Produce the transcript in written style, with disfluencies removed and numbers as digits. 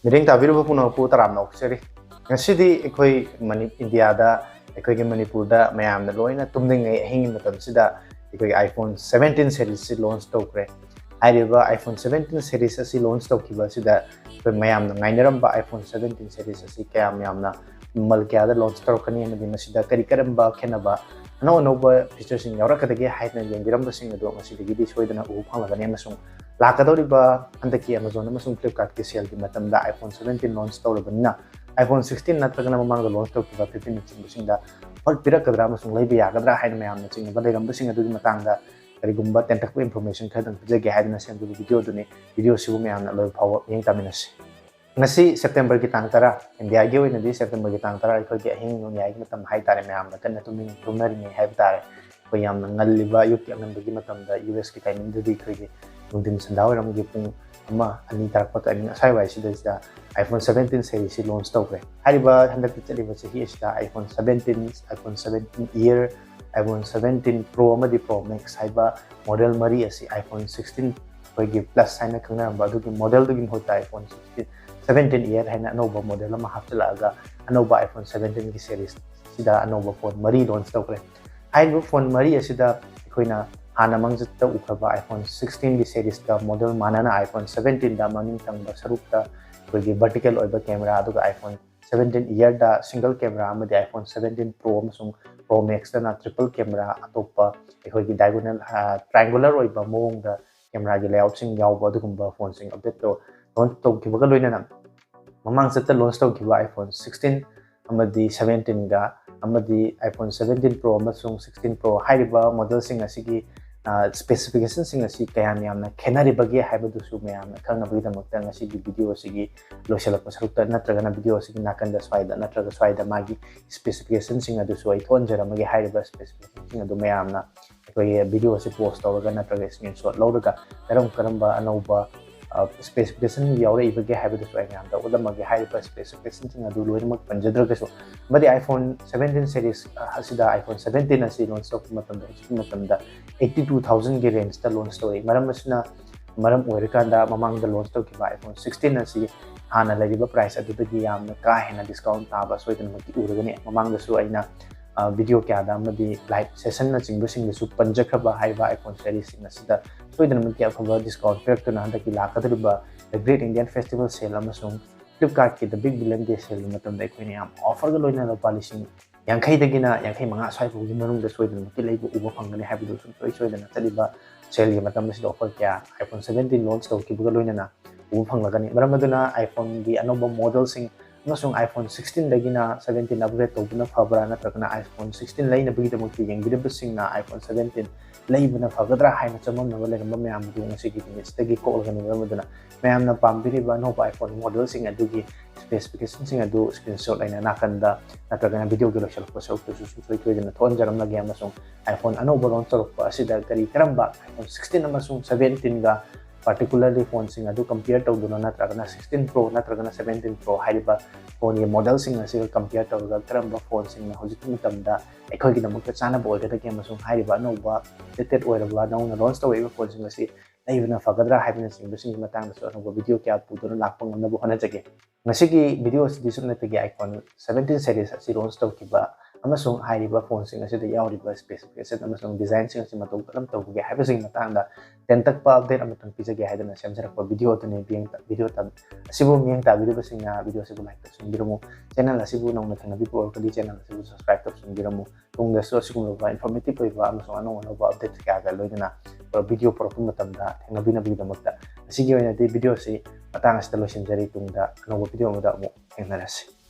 Miring tabiru puna pu taram nok seri. Ngasidi ekoi India da ekoi ke Manipur da mayamna loina tumding hingi matam sida ekoi iPhone 17 series si launch taokhre. Hariba iPhone 17 series asi launch taokhiba sida ekoi mayamna ngainaramba iPhone 17 series asi kaya mayamna Mamal Kayada launch taokhani amadi masida kari karamba kanaba anouba features sing yaurakadagi haidna yengbiramba sing adu masidagi di soidana u phanglagani amasung lakadoriba handaki Amazon amasung Flipkart ki sale ki matamda iPhone 17 launch tawrabanina iPhone 16 natragana mamanga launch tawkiba 15 chingbusinda hol pirakadra amasung leiba yagadra haidna mayamna chingba leiramba sing adu matangda karigumba tentakpa information khadang pijage haidna sendu video sibu mayamna loi phaw yeng taminasi ngasi September ki tang tara India gi oina di September ki tang tara ikoi gi ahing no yai matam hai tare mayamna kan tumin tumnari ni hai tare ko yamna ngalliba yuk yang bagi matam da US ki timing di ikoi gi nungdim sandaw ram gi pung ama ani tarak pa ani asai wai sida sida iPhone 17 series si launch taokhre hariba handak chaliba se hi sida iPhone 17 year iPhone 17 Pro amadi Pro Max haiba model mari asi iPhone 16 koi gi plus haina khangna ba du gi model du gi hota iPhone 17 year haina anouba model ama hapchalaga anouba iPhone 17 ki series sida anouba phone mari launch taokhre haiba phone mari asida koina hana mangjata ukhaba iPhone 16 ki series ka model manana iPhone 17 da maning tangba sarukta koigi vertical oiba camera aduga iPhone 17 year da single camera amadi iPhone 17 Pro amasung Pro Max da na triple camera atopa koigi diagonal triangular oiba mong da camera gi layout sing yawba adugumba phone sing update to launch tawkibaga loinana mamang sata launch tawkiba iPhone 16 amadi 17 ga amadi iPhone 17 Pro amasung 16 Pro hariba model sing asigi specification sing asi kaya mayamna khenaribagi haibadusu mayamna khangnabagi damakta ngasigi video asigi loisalakpa sarukta natragana video asigi nakanda swaida natraga swaida magi specification sing adusu ai thonjaramagi haiba specification sing adu mayamna ekoi video asi post tawraga natraga screenshot lawraga karamba anouba specification yaure ibage haibadusu ai mayamda udamagi haiba specification sing adu loinamak panjadragasu madi iPhone 17 series asida iPhone 17 asi launch tok matamda 82,000 ki range ta launch story maram asna maram oirikanda mamangda launch tawkiba iPhone 16 asi hana lariba price adudagi yamna ka hena discount taba soidan maki uragani mamangda su aina video kyada amadi live session na chingbasing su panjakhaba haiba iPhone series sing asida soidan maki afaba discount pack na handaki lakadriba the Great Indian Festival sale amasung Flipkart ki the Big Billion Day sale matamda koini am offer ga loina lo policing yankai dagina yankai manga swai pu gi manung da soidan maki leibu uba phangani haibu su soidan taliba sale gi matam sida offer kya iPhone 17 launch tawki buga loina na uba phanglagani maramaduna iPhone gi anoba model sing amasung iPhone 16 dagina 17 upgrade tawbuna fabra natragana iPhone 16 laina bugi damakti yengbidaba singna iPhone 17 laibuna fagadra haina chamamna waleramba mayam du ngasigi image tagi kolgani maramaduna mayamna pambiriba anoba iPhone model sing adugi specification sing adu screenshot aina nakanda natragana video gi loshal pasau to su soidana thonjaram lagi amasung iPhone anoba launch tawpa asida kari karamba iPhone 16 amasung 17 ga particularly phone sing adu compare tawduna natragana 16 Pro natragana 17 Pro haiba phone ye model sing asiga compare tawga karamba phone sing na hojik mutamda ekhogi damakta chana boy da ke amasung haiba anoba latest oiraba nauna launch taweba phone sing asi laibna fagadra haibna sing bising matang so anoba video kya puduna lakpang nabu honajage ngasigi video si disumnatagi iPhone 17 series asi launch tawkiba amasung haiba phone sing asida yauriba specification amasung design sing asi matau kalam tawge haiba sing matangda tentak pa update amatang pijage haidana semjarakpa video tune biang video tab asibu miang ta video basingna video asibu like sing biramu channel asibu nongna thana bi por kali channel asibu subscribe tab sing biramu tungda so asibu ba informative ba amasung anong update ka ga loidana video por matamda thana bina bi damakta asigi oina de video si matang asta lo sinjari tungda anong video mo da mo enarasi